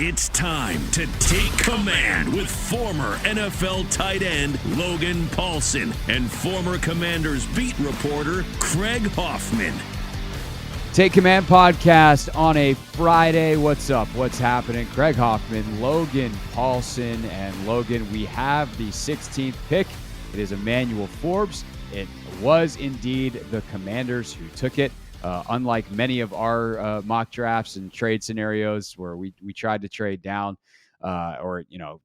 It's time to take command with former NFL tight end Logan Paulsen and former Commanders beat reporter Craig Hoffman. Take Command podcast on a Friday. What's up? What's happening? Craig Hoffman, Logan Paulsen, and Logan, we have the 16th pick. It is Emmanuel Forbes. It was indeed the Commanders who took it. Unlike many of our mock drafts and trade scenarios where we tried to trade down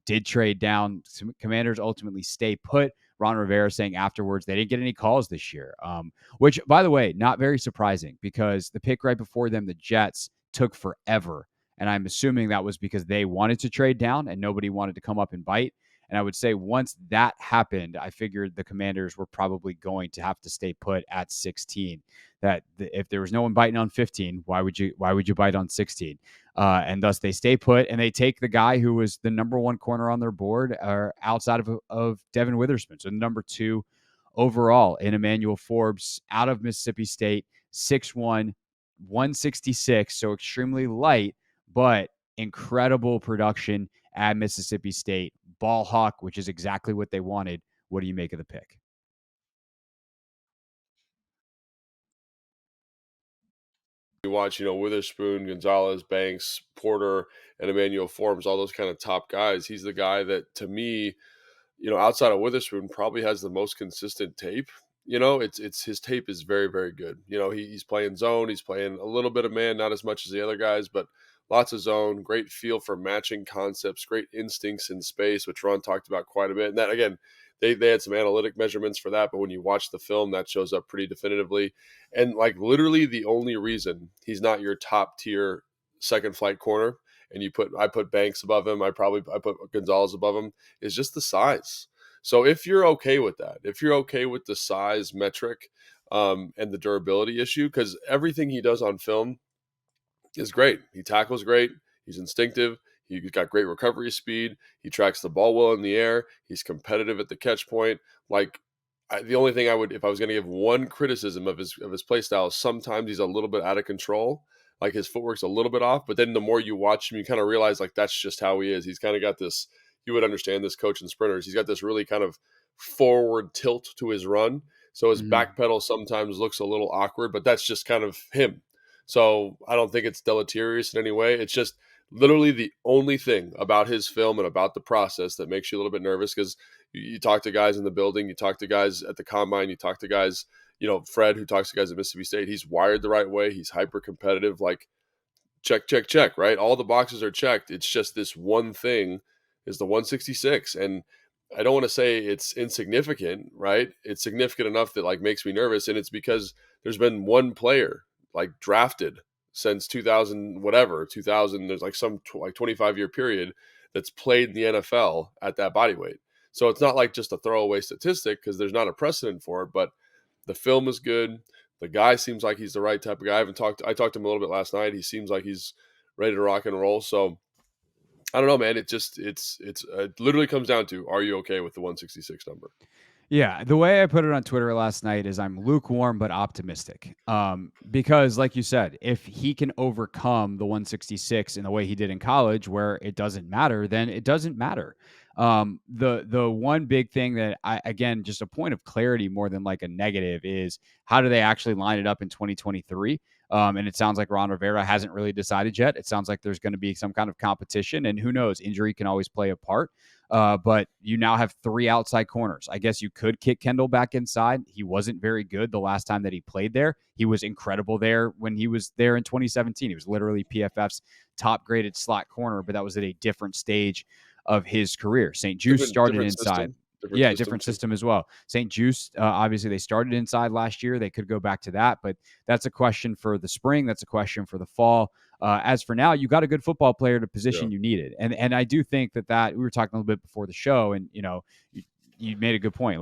did trade down, some Commanders ultimately stay put. Ron Rivera saying afterwards they didn't get any calls this year, which, by the way, not very surprising because the pick right before them, the Jets, took forever. And I'm assuming that was because they wanted to trade down and nobody wanted to come up and bite. And I would say once that happened, I figured the Commanders were probably going to have to stay put at 16. That if there was no one biting on 15, why would you bite on 16? And thus they stay put and they take the guy who was the number one corner on their board outside of Devin Witherspoon. So number 2 overall in Emmanuel Forbes out of Mississippi State, 6'1", 166. So extremely light, but incredible production at Mississippi State. Ball hawk, which is exactly what they wanted. What do you make of the pick? You watch, Witherspoon, Gonzalez, Banks, Porter, and Emmanuel Forbes, all those kind of top guys. He's the guy that, to me, outside of Witherspoon, probably has the most consistent tape. It's his tape is very, very good. He's playing zone, he's playing a little bit of man, not as much as the other guys, but lots of zone, great feel for matching concepts, great instincts in space, which Ron talked about quite a bit. And that, again, they had some analytic measurements for that, but when you watch the film, that shows up pretty definitively. And literally the only reason he's not your top tier second flight corner, and I put Banks above him, I put Gonzalez above him, is just the size. So if you're okay with that, if you're okay with the size metric and the durability issue, because everything he does on film is great. He tackles great. He's instinctive. He's got great recovery speed. He tracks the ball well in the air. He's competitive at the catch point. The only thing if I was going to give one criticism of his play style, sometimes he's a little bit out of control. His footwork's a little bit off, but then the more you watch him, you kind of realize that's just how he is. He's kind of got this, you would understand this coach in sprinters. He's got this really kind of forward tilt to his run. So his back pedal sometimes looks a little awkward, but that's just kind of him. So I don't think it's deleterious in any way. It's just literally the only thing about his film and about the process that makes you a little bit nervous, because you talk to guys in the building, you talk to guys at the combine, you talk to guys, Fred, who talks to guys at Mississippi State. He's wired the right way. He's hyper competitive, check, check, check, right? All the boxes are checked. It's just this one thing is the 166. And I don't want to say it's insignificant, right? It's significant enough that makes me nervous. And it's because there's been one player drafted since 2000, there's some 25-year period that's played in the NFL at that body weight. So it's not just a throwaway statistic because there's not a precedent for it, but the film is good. The guy seems like he's the right type of guy. I talked to him a little bit last night. He seems like he's ready to rock and roll. So I don't know, man. It literally comes down to, are you okay with the 166 number? Yeah, the way I put it on Twitter last night is I'm lukewarm but optimistic. Because like you said, if he can overcome the 166 in the way he did in college where it doesn't matter, then it doesn't matter. The one big thing that again, just a point of clarity more than a negative is how do they actually line it up in 2023? And it sounds like Ron Rivera hasn't really decided yet. It sounds like there's going to be some kind of competition, and who knows, injury can always play a part. But you now have 3 outside corners. I guess you could kick Kendall back inside. He wasn't very good the last time that he played there. He was incredible there when he was there in 2017. He was literally PFF's top graded slot corner, but that was at a different stage of his career. St. Juice started inside. Different system as well. St. Juice, obviously they started inside last year. They could go back to that, but that's a question for the spring. That's a question for the fall. As for now, you got a good football player to position you needed. And I do think that we were talking a little bit before the show, and you made a good point.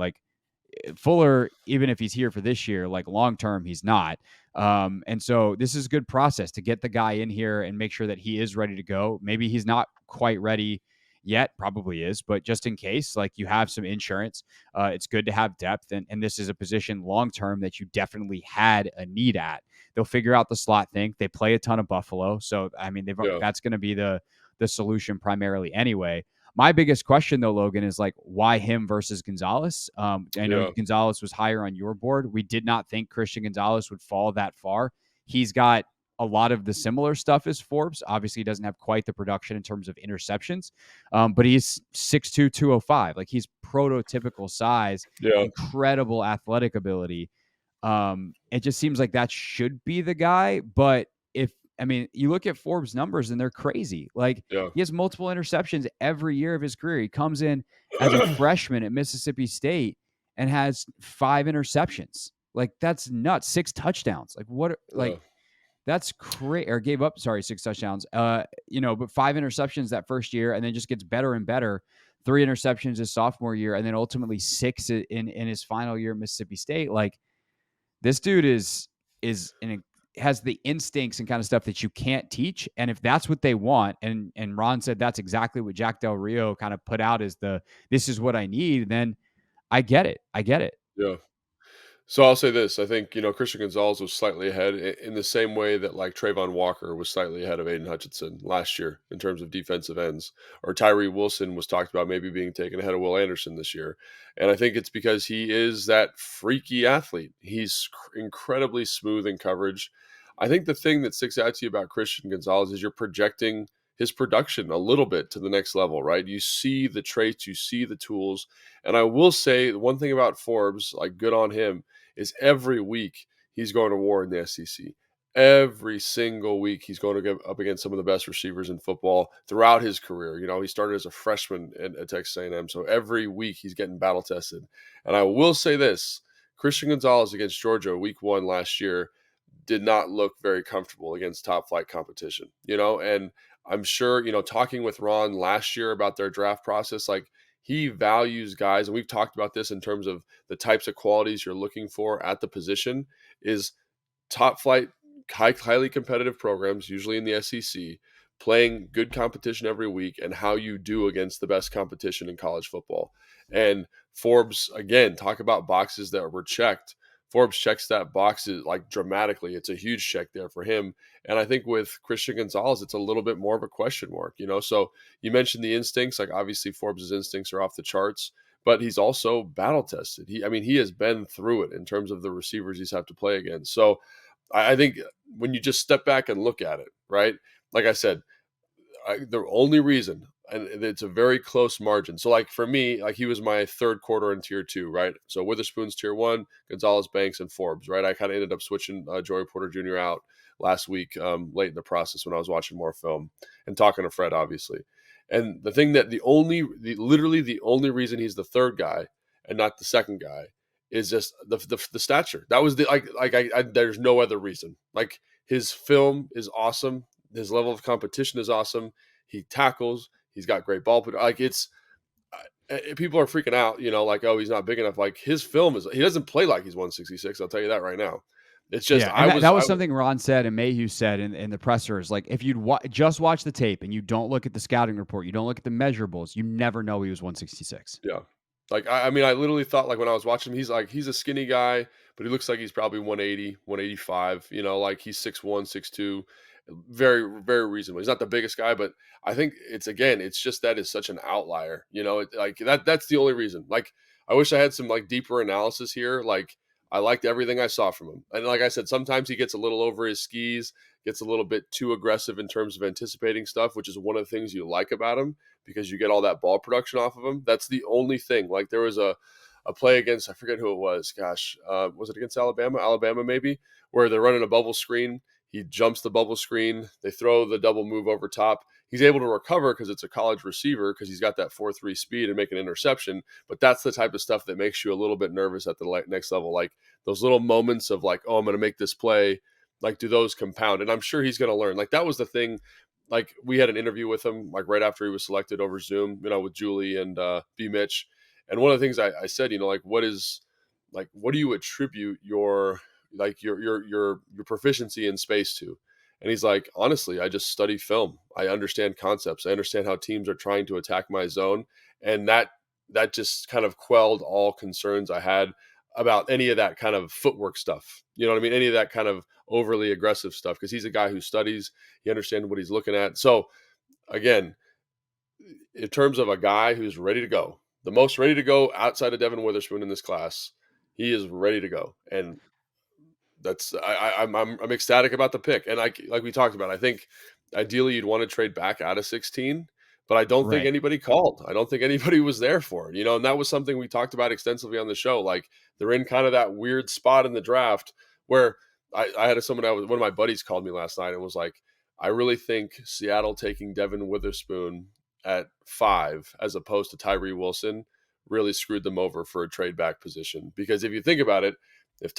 Fuller, even if he's here for this year, long-term, he's not. And so this is a good process to get the guy in here and make sure that he is ready to go. Maybe he's not quite ready yet, probably is, but just in case, you have some insurance, it's good to have depth. And this is a position long-term that you definitely had a need at. They'll figure out the slot thing. They play a ton of Buffalo. So, that's going to be the the solution primarily anyway. My biggest question though, Logan, is like, why him versus Gonzalez? I know Yeah. Gonzalez was higher on your board. We did not think Christian Gonzalez would fall that far. He's got a lot of the similar stuff as Forbes. Obviously, he doesn't have quite the production in terms of interceptions, but he's 6'2", 205. Like, he's prototypical size, Yeah. incredible athletic ability. It just seems like that should be the guy. But you look at Forbes' numbers and they're crazy. Like, Yeah. he has multiple interceptions every year of his career. He comes in as a freshman at Mississippi State and has 5 interceptions. Like, that's nuts. 6 touchdowns. Like, what? Like, Yeah. that's crazy. Or gave up, 6 touchdowns. But 5 interceptions that first year, and then just gets better and better. 3 interceptions his sophomore year, and then ultimately 6 in his final year at Mississippi State. Like, this dude has the instincts and kind of stuff that you can't teach. And if that's what they want, and Ron said that's exactly what Jack Del Rio kind of put out as this is what I need, then I get it. Yeah. So I'll say this. I think, Christian Gonzalez was slightly ahead in the same way that like Trayvon Walker was slightly ahead of Aiden Hutchinson last year in terms of defensive ends, or Tyree Wilson was talked about maybe being taken ahead of Will Anderson this year. And I think it's because he is that freaky athlete. He's incredibly smooth in coverage. I think the thing that sticks out to you about Christian Gonzalez is you're projecting his production a little bit to the next level, right? You see the traits, you see the tools. And I will say the one thing about Forbes, like, good on him, is every week he's going to war in the SEC. Every single week he's going to go up against some of the best receivers in football throughout his career. He started as a freshman at Texas A&M, so every week he's getting battle tested. And I will say this, Christian Gonzalez against Georgia week 1 last year did not look very comfortable against top flight competition, and I'm sure, talking with Ron last year about their draft process, like, he values guys, and we've talked about this in terms of the types of qualities you're looking for at the position, is top flight, highly competitive programs, usually in the SEC, playing good competition every week, and how you do against the best competition in college football. And Forbes, again, talk about boxes that were checked. Forbes checks that box like dramatically. It's a huge check there for him. And I think with Christian Gonzalez, it's a little bit more of a question mark, So you mentioned the instincts. Like, obviously Forbes' instincts are off the charts, but he's also battle tested. He has been through it in terms of the receivers he's had to play against. So I think when you just step back and look at it, right? Like I said, the only reason, and it's a very close margin. So, like, for me, like, he was my third quarter in tier 2, right? So Witherspoon's tier 1, Gonzalez, Banks, and Forbes, right? I kind of ended up switching Joey Porter Jr. out last week, late in the process when I was watching more film and talking to Fred, obviously. And the thing that literally the only reason he's the third guy and not the second guy is just the stature. That was there's no other reason. Like, his film is awesome. His level of competition is awesome. He tackles. He's got great ball. Like, people are freaking out, like, oh, he's not big enough. Like, his film he doesn't play like he's 166. I'll tell you that right now. It's just, that was something Ron said and Mayhew said in the pressers. Like, if you'd just watch the tape and you don't look at the scouting report, you don't look at the measurables, you never know he was 166. Yeah. Like, I literally thought, like, when I was watching him, he's a skinny guy, but he looks like he's probably 180, 185, like, he's 6'1", 6'2", very, very reasonable. He's not the biggest guy, but I think it's just that is such an outlier, that's the only reason. Like, I wish I had some, like, deeper analysis here. Like, I liked everything I saw from him. And like I said, sometimes he gets a little over his skis, gets a little bit too aggressive in terms of anticipating stuff, which is one of the things you like about him because you get all that ball production off of him. That's the only thing. Like, there was a play against, I forget who it was. Gosh, was it against Alabama? Alabama, maybe, where they're running a bubble screen. He jumps the bubble screen. They throw the double move over top. He's able to recover because it's a college receiver because he's got that 4.3 speed and make an interception. But that's the type of stuff that makes you a little bit nervous at the next level. Like, those little moments of, like, oh, I'm going to make this play. Like, do those compound? And I'm sure he's going to learn. Like, that was the thing. Like, we had an interview with him, like, right after he was selected over Zoom, with Julie and B. Mitch. And one of the things I said, like, what do you attribute your proficiency in space to? And he's like, honestly, I just study film. I understand concepts. I understand how teams are trying to attack my zone. And that just kind of quelled all concerns I had about any of that kind of footwork stuff. You know what I mean? Any of that kind of overly aggressive stuff, because he's a guy who studies, he understands what he's looking at. So again, in terms of a guy who's ready to go, the most ready to go outside of Devin Witherspoon in this class, he is ready to go, and that's I'm ecstatic about the pick. And like we talked about, I think ideally you'd want to trade back out of 16, but I don't think Right. anybody called. I don't think anybody was there for it, and that was something we talked about extensively on the show. Like, they're in kind of that weird spot in the draft where I had one of my buddies called me last night and was like, I really think Seattle taking Devin Witherspoon at 5 as opposed to Tyree Wilson really screwed them over for a trade back position. Because if you think about it, if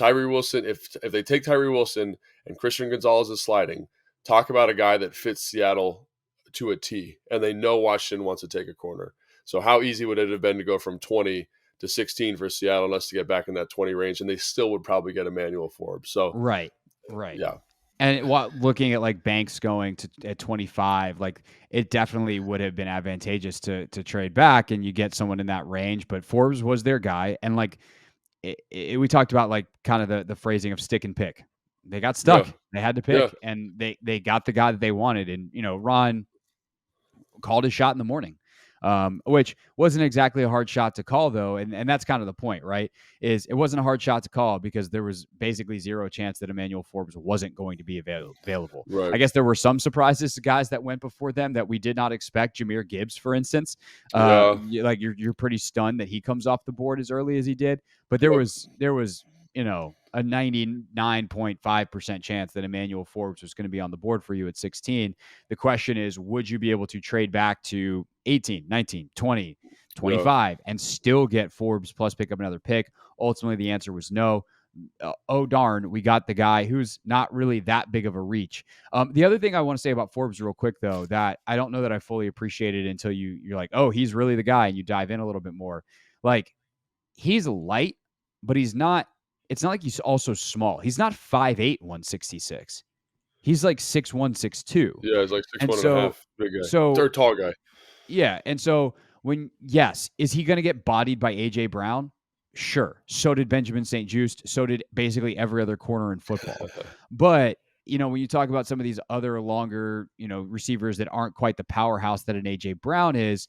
they take Tyree Wilson and Christian Gonzalez is sliding, talk about a guy that fits Seattle to a T, and they know Washington wants to take a corner. So how easy would it have been to go from 20 to 16 for Seattle and us to get back in that 20 range, and they still would probably get Emmanuel Forbes. So Right. yeah, And looking at like Banks going to at 25, like it definitely would have been advantageous to trade back and you get someone in that range. But Forbes was their guy, and like we talked about like kind of the phrasing of stick and pick. They got stuck. yeah, They had to yeah, pick, and they got the guy that they wanted. And Ron called his shot in the morning, which wasn't exactly a hard shot to call, though. And that's kind of the point, right? Is it wasn't a hard shot to call because there was basically zero chance that Emmanuel Forbes wasn't going to be available. right, I guess there were some surprises to guys that went before them that we did not expect. Jameer Gibbs, for instance, yeah, you're pretty stunned that he comes off the board as early as he did. But there yep, was a 99.5% chance that Emmanuel Forbes was going to be on the board for you at 16. The question is, would you be able to trade back to 18, 19, 20, yeah, 25 and still get Forbes plus pick up another pick? Ultimately, the answer was no. Oh, darn, we got the guy who's not really that big of a reach. The other thing I want to say about Forbes real quick, though, that I don't know that I fully appreciated until you're like, oh, he's really the guy, and you dive in a little bit more. Like, he's light, but he's not. It's not like he's also small. He's not 5'8", 166. He's like 6'1", 6'2". yeah. It's like six And one and a so, half, big guy, so or tall guy. yeah. And so yes, is he going to get bodied by AJ Brown? Sure. So did Benjamin St. Juste. So did basically every other corner in football. But, when you talk about some of these other longer, receivers that aren't quite the powerhouse that an AJ Brown is,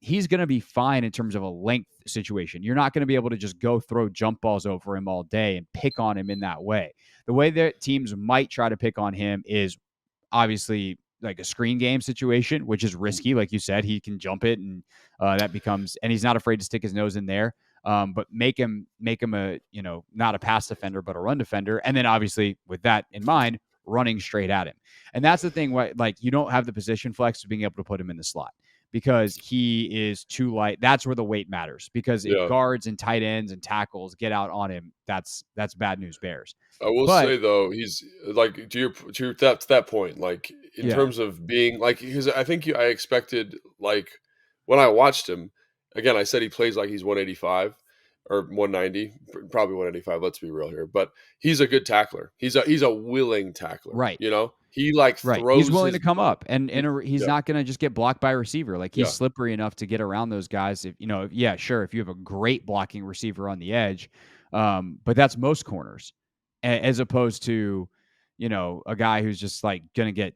he's going to be fine in terms of a length situation. You're not going to be able to just go throw jump balls over him all day and pick on him in that way. The way that teams might try to pick on him is obviously like a screen game situation, which is risky. Like you said, he can jump it, and that becomes, and he's not afraid to stick his nose in there. But make him a, not a pass defender, but a run defender. And then obviously with that in mind, running straight at him. And that's the thing, like you don't have the position flex of being able to put him in the slot because he is too light. That's where the weight matters, because if Yeah. guards and tight ends and tackles get out on him, that's bad news bears. I will But say though, he's like to that point, like in yeah, terms of being like, because I expected, like, when I watched him again, I said he plays like he's 185 or 190, probably 185. Let's be real here, but he's a good tackler. He's a willing tackler. right. He like Right. throws. He's willing his to come body. up, and he's Yeah, not going to just get blocked by a receiver. Like, he's yeah, slippery enough to get around those guys. Yeah, sure. If you have a great blocking receiver on the edge, but that's most corners, as opposed to, a guy who's just like going to get,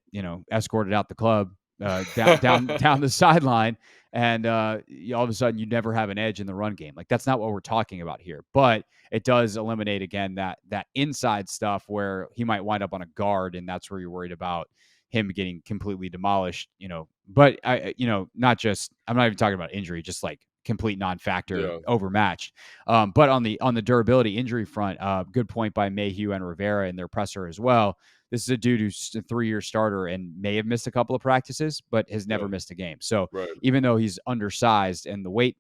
escorted out the club, down the sideline, and all of a sudden you never have an edge in the run game. Like, that's not what we're talking about here. But it does eliminate again that inside stuff where he might wind up on a guard, and that's where you're worried about him getting completely demolished. But not just, I'm not even talking about injury, just like complete non-factor, yeah. overmatched. But on the durability injury front, good point by Mayhew and Rivera in their presser as well. This is a dude who's a 3-year starter and may have missed a couple of practices, but has never Yeah, missed a game. So right. even though he's undersized in the weight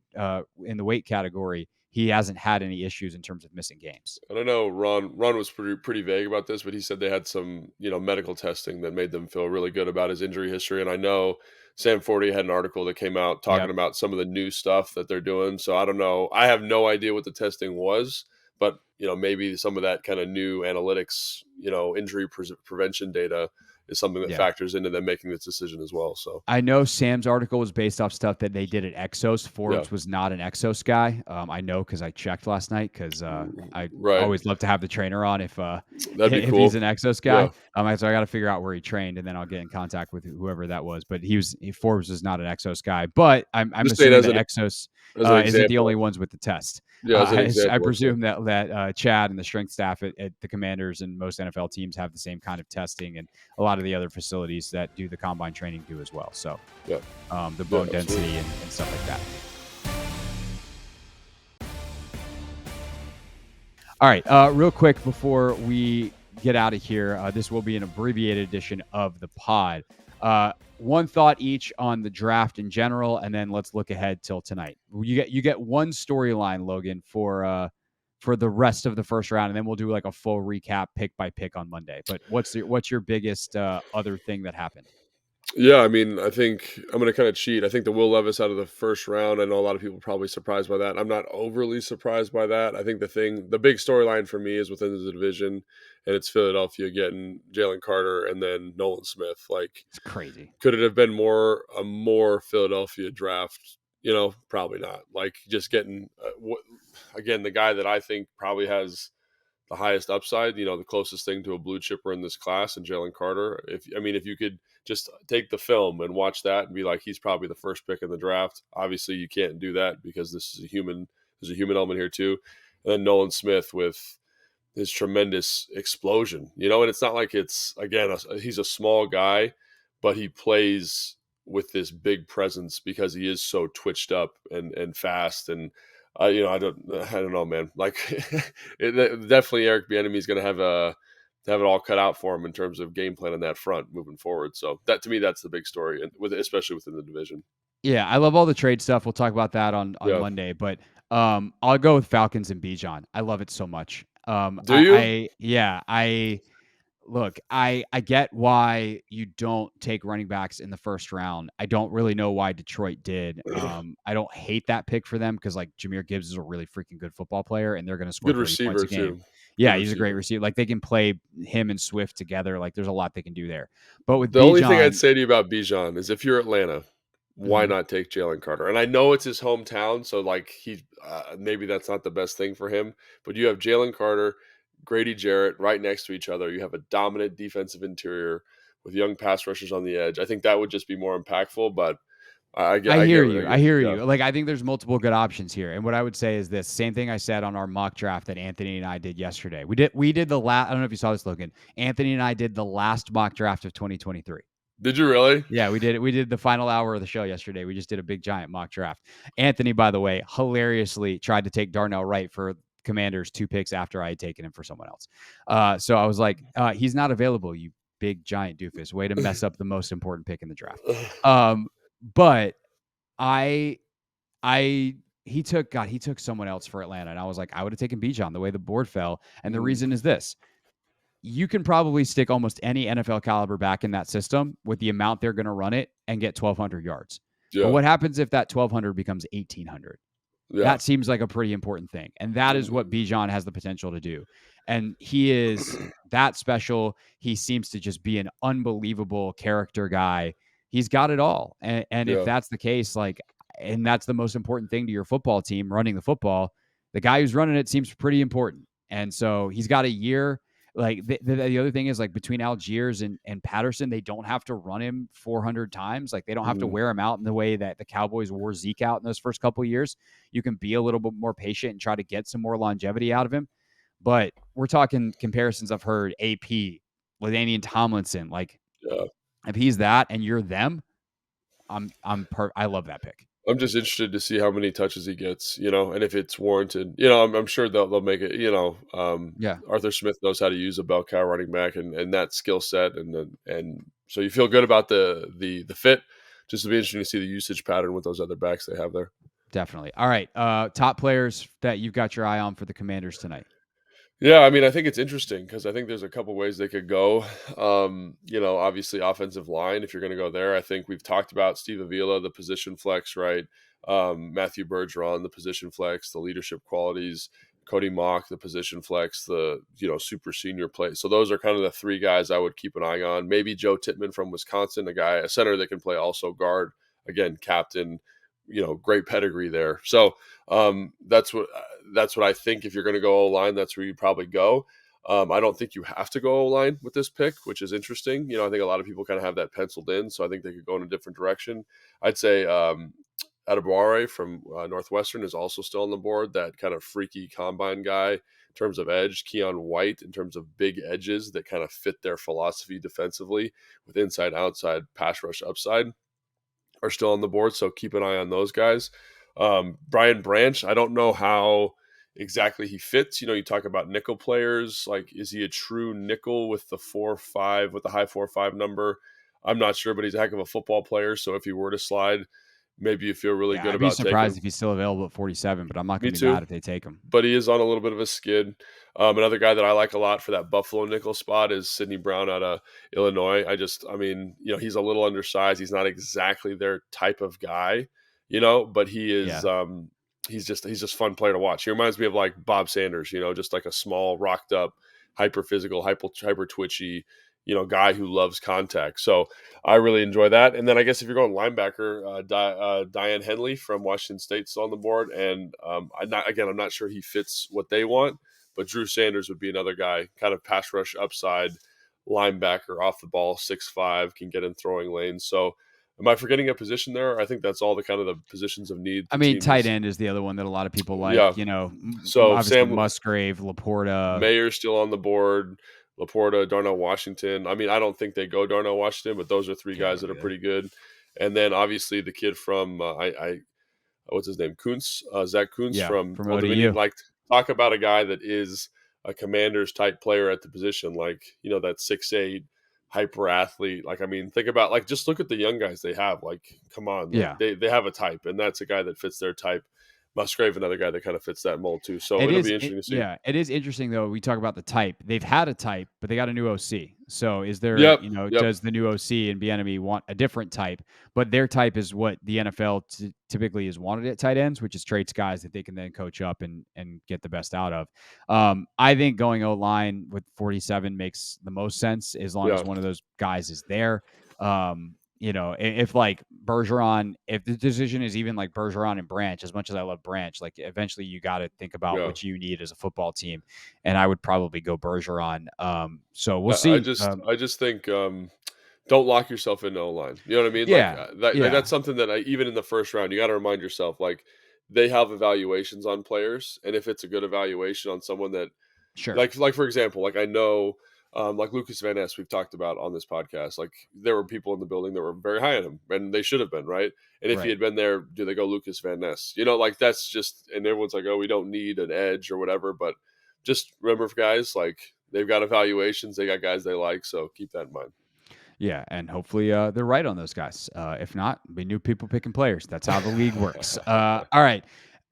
category, he hasn't had any issues in terms of missing games. I don't know. Ron was pretty vague about this, but he said they had some medical testing that made them feel really good about his injury history. And I know Sam Forty had an article that came out talking Yep. about some of the new stuff that they're doing. So I don't know. I have no idea what the testing was, but maybe some of that kind of new analytics, injury prevention data is something that Yeah. factors into them making this decision as well. So I know Sam's article was based off stuff that they did at Exos. yeah, Forbes was not an Exos guy. I know because I checked last night because I right, always love to have the trainer on if that'd be if he's cool. an Exos Yeah, guy. So I got to figure out where he trained and then I'll get in contact with whoever that was. But Forbes was not an Exos guy. But I'm just saying assuming that Exos as an isn't the only example. ones with the test. Yeah, as an I example. So, presume that Chad and the strength staff at the Commanders and most NFL teams have the same kind of testing, and a lot of the other facilities that do the combine training do as well. So, yeah, the bone absolutely. density and stuff like that. All right, real quick before we get out of here, this will be an abbreviated edition of the pod. One thought each on the draft in general, and then let's look ahead till tonight. You get one storyline, Logan, for the rest of the first round, and then we'll do like a full recap pick by pick on Monday. But what's your biggest other thing that happened? Yeah, I mean, I think I'm going to kind of cheat. I think the Will Levis out of the first round, I know a lot of people are probably surprised by that. I'm not overly surprised by that. I think the big storyline for me is within the division, and it's Philadelphia getting Jalen Carter and then Nolan Smith. Like, It's crazy. could it have been a more Philadelphia draft? Probably not. Like, just getting, again, the guy that I think probably has the highest upside, the closest thing to a blue chipper in this class, and Jalen Carter. If you could just take the film and watch that and be like, he's probably the first pick in the draft. Obviously, you can't do that because this is a human. There's a human element here too. And then Nolan Smith with his tremendous explosion, and it's not like it's again he's a small guy, but he plays with this big presence because he is so twitched up and fast and. I don't know, man. Like, definitely Eric Bieniemy is going to have it all cut out for him in terms of game plan on that front moving forward. So that to me, that's the big story, and especially within the division. Yeah, I love all the trade stuff. We'll talk about that on Yeah. Monday. But I'll go with Falcons and Bijan. I love it so much. Do you? I get why you don't take running backs in the first round. I don't really know why Detroit did. I don't hate that pick for them because like Jahmyr Gibbs is a really freaking good football player and they're going to score Good 30 receiver points a game. too. Yeah, Good he's a great receiver. Like they can play him and Swift together. Like there's a lot they can do there. But with The only thing Bijan, I'd say to you about Bijan is if you're Atlanta, why Mhm. not take Jalen Carter? And I know it's his hometown, so like he maybe that's not the best thing for him. But you have Jalen Carter, Grady Jarrett right next to each other. You have a dominant defensive interior with young pass rushers on the edge. I think that would just be more impactful. But I hear you. I I get, hear yeah. you. Like I think there's multiple good options here. And what I would say is this same thing I said on our mock draft that Anthony and I did yesterday. We did the last. I don't know if you saw this, Logan. Anthony and I did the last mock draft of 2023. Did you really? Yeah, we did it. We did the final hour of the show yesterday. We just did a big giant mock draft. Anthony, by the way, hilariously tried to take Darnell Wright for Commanders 2 picks after I had taken him for someone else. So I was like, he's not available, you big giant doofus. Way to mess up the most important pick in the draft. But he took someone else for Atlanta, and I was like, I would have taken Bijan the way the board fell. And the reason is this. You can probably stick almost any NFL caliber back in that system with the amount they're going to run it and get 1,200 yards. Yeah. But what happens if that 1,200 becomes 1,800? Yeah. That seems like a pretty important thing. And that is what Bijan has the potential to do. And he is that special. He seems to just be an unbelievable character guy. He's got it all. And if that's the case, like, and that's the most important thing to your football team, running the football, the guy who's running it seems pretty important. And so he's got a year. Like the other thing is like between Algiers and Patterson, they don't have to run him 400 times. Like they don't have to wear him out in the way that the Cowboys wore Zeke out in those first couple of years. You can be a little bit more patient and try to get some more longevity out of him. But we're talking comparisons I've heard AP, LaDainian Tomlinson. Like if he's that and you're them, I love that pick. I'm just interested to see how many touches he gets, and if it's warranted. I'm sure they'll make it. Arthur Smith knows how to use a bell cow running back and that skill set, and so you feel good about the fit. Just to be interesting to see the usage pattern with those other backs they have there. Definitely. All right, top players that you've got your eye on for the Commanders tonight. Yeah, I mean, I think it's interesting because I think there's a couple ways they could go. Obviously offensive line, if you're going to go there. I think we've talked about Steve Avila, the position flex, right? Matthew Bergeron, the position flex, the leadership qualities. Cody Mock, the position flex, the super senior play. So those are kind of the three guys I would keep an eye on. Maybe Joe Tittman from Wisconsin, a center that can play also guard. Again, captain, great pedigree there. So that's what I think. If you're going to go O-line, that's where you probably go. I don't think you have to go O-line with this pick, which is interesting. I think a lot of people kind of have that penciled in, so I think they could go in a different direction. I'd say Adebawore from Northwestern is also still on the board, that kind of freaky combine guy in terms of edge. Keon White in terms of big edges that kind of fit their philosophy defensively with inside, outside, pass rush, upside are still on the board, so keep an eye on those guys. Brian Branch, I don't know how exactly he fits. You talk about nickel players. Like, is he a true nickel with the 4.5, with the high 4.5 number? I'm not sure, but he's a heck of a football player. So if he were to slide, maybe you feel really good I'd about be surprised taking if he's still available at 47, but I'm not going Me to be mad too. if they take him. But he is on a little bit of a skid. Another guy that I like a lot for that Buffalo nickel spot is Sidney Brown out of Illinois. He's a little undersized. He's not exactly their type of guy, but he is. He's just fun player to watch. He reminds me of like Bob Sanders, just like a small, rocked up, hyper physical, hyper twitchy, guy who loves contact. So I really enjoy that. And then I guess if you're going linebacker, Diane Henley from Washington State's on the board. And I'm not sure he fits what they want, but Drew Sanders would be another guy, kind of pass rush upside linebacker, off the ball, 6'5", can get in throwing lanes. So am I forgetting a position there? I think that's all the kind of the positions of need. I mean, tight end is the other one that a lot of people like. Yeah. So obviously Sam Musgrave, Laporta, Mayer's still on the board. Laporta, Darnell Washington. I mean, I don't think they go Darnell Washington, but those are three guys that are pretty good. And then obviously the kid from what's his name? Kuntz, Zach Kuntz from Old Dominion. Like, talk about a guy that is a Commanders type player at the position, like that 6'8" hyper athlete. Like, I mean, think about, like, just look at the young guys they have. Like, come on, they have a type, and that's a guy that fits their type. Musgrave, another guy that kind of fits that mold too. So it'll be interesting to see. Yeah, it is interesting though. We talk about the type. They've had a type, but they got a new OC. So is there, does the new OC and Bieniemy want a different type? But their type is what the NFL typically is wanted at tight ends, which is traits guys that they can then coach up and get the best out of. I think going O-line with 47 makes the most sense as long as one of those guys is there. If like Bergeron, if the decision is even like Bergeron and Branch, as much as I love Branch, like eventually you got to think about what you need as a football team. And I would probably go Bergeron. So we'll see. I just think, don't lock yourself into O-line. You know what I mean? Like, that's something that even in the first round, you got to remind yourself, like, they have evaluations on players. And if it's a good evaluation on someone that, like for example, like I know, like Lucas Van Ness, we've talked about on this podcast, like there were people in the building that were very high on him, and they should have been, right? And if he had been there, do they go Lucas Van Ness? Like that's just, and everyone's like, oh, we don't need an edge or whatever. But just remember, guys, like they've got evaluations, they got guys they like, so keep that in mind. Yeah, and hopefully they're right on those guys. If not, we new people picking players. That's how the league works. All right.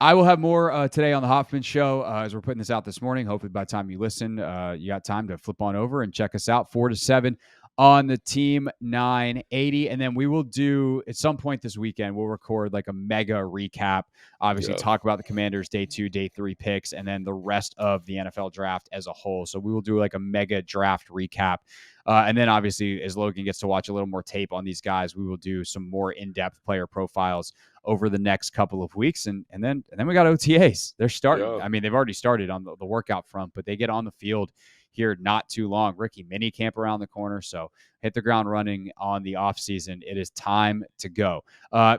I will have more today on the Hoffman Show as we're putting this out this morning. Hopefully by the time you listen, you got time to flip on over and check us out 4 to 7 on the Team 980. And then we will do, at some point this weekend, we'll record like a mega recap. Obviously, talk about the Commanders' day 2, day 3 picks, and then the rest of the NFL draft as a whole. So we will do like a mega draft recap. And then obviously, as Logan gets to watch a little more tape on these guys, we will do some more in-depth player profiles over the next couple of weeks. And then we got OTAs. They're starting. Yeah. I mean, they've already started on the workout front, but they get on the field here not too long. Ricky mini camp around the corner. So hit the ground running on the off season. It is time to go.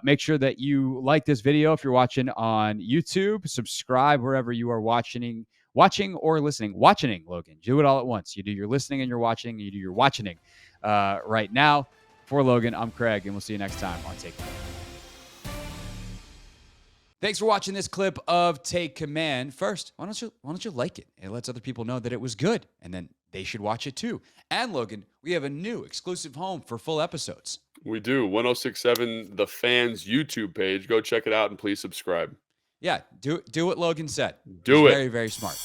Make sure that you like this video. If you're watching on YouTube, subscribe wherever you are watching or listening. Watching, Logan. Do it all at once. You do your listening and your watching. You do your watching right now. For Logan, I'm Craig, and we'll see you next time on Take Command. Thanks for watching this clip of Take Command. First, why don't you like it? It lets other people know that it was good, and then they should watch it too. And Logan, we have a new exclusive home for full episodes. We do. 1067 The Fans YouTube page. Go check it out and please subscribe. Yeah, do what Logan said. Do it. Very, very smart.